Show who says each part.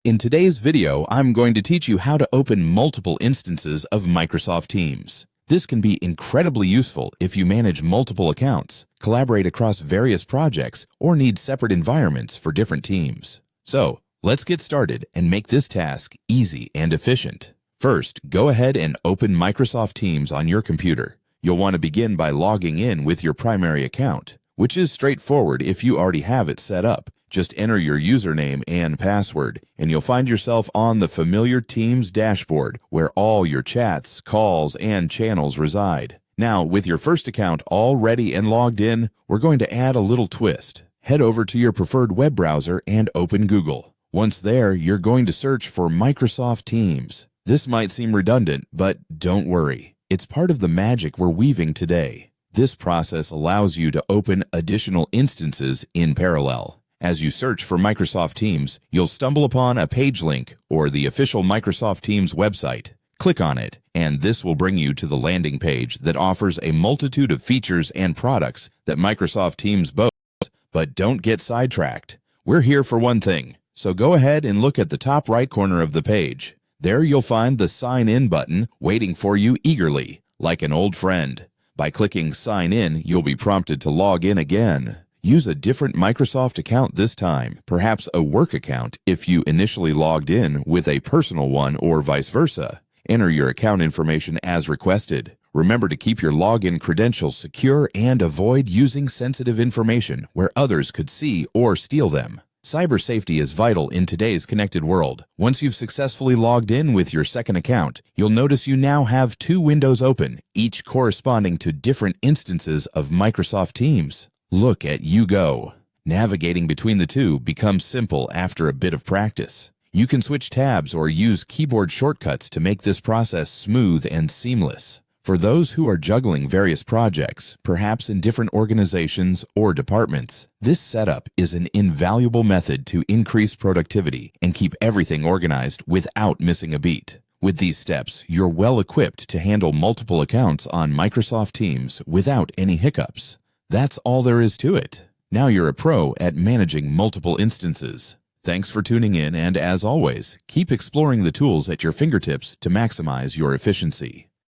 Speaker 1: In today's video, I'm going to teach you how to open multiple instances of Microsoft Teams. This can be incredibly useful if you manage multiple accounts, collaborate across various projects, or need separate environments for different teams. So, let's get started and make this task easy and efficient. First, go ahead and open Microsoft Teams on your computer. You'll want to begin by logging in with your primary account, which is straightforward if you already have it set up. Just enter your username and password, and you'll find yourself on the familiar Teams dashboard where all your chats, calls, and channels reside. Now, with your first account all ready and logged in, we're going to add a little twist. Head over to your preferred web browser and open Google. Once there, you're going to search for Microsoft Teams. This might seem redundant, but don't worry. It's part of the magic we're weaving today. This process allows you to open additional instances in parallel. As you search for Microsoft Teams, you'll stumble upon a page link or the official Microsoft Teams website. Click on it, and this will bring you to the landing page that offers a multitude of features and products that Microsoft Teams boasts. But don't get sidetracked. We're here for one thing, so go ahead and look at the top right corner of the page. There you'll find the Sign In button waiting for you eagerly, like an old friend. By clicking Sign In, you'll be prompted to log in again. Use a different Microsoft account this time, perhaps a work account if you initially logged in with a personal one or vice versa. Enter your account information as requested. Remember to keep your login credentials secure and avoid using sensitive information where others could see or steal them. Cyber safety is vital in today's connected world. Once you've successfully logged in with your second account, you'll notice you now have two windows open, each corresponding to different instances of Microsoft Teams. Look at you go. Navigating between the two becomes simple after a bit of practice. You can switch tabs or use keyboard shortcuts to make this process smooth and seamless. For those who are juggling various projects, perhaps in different organizations or departments, this setup is an invaluable method to increase productivity and keep everything organized without missing a beat. With these steps, you're well equipped to handle multiple accounts on Microsoft Teams without any hiccups. That's all there is to it. Now you're a pro at managing multiple instances. Thanks for tuning in, and as always, keep exploring the tools at your fingertips to maximize your efficiency.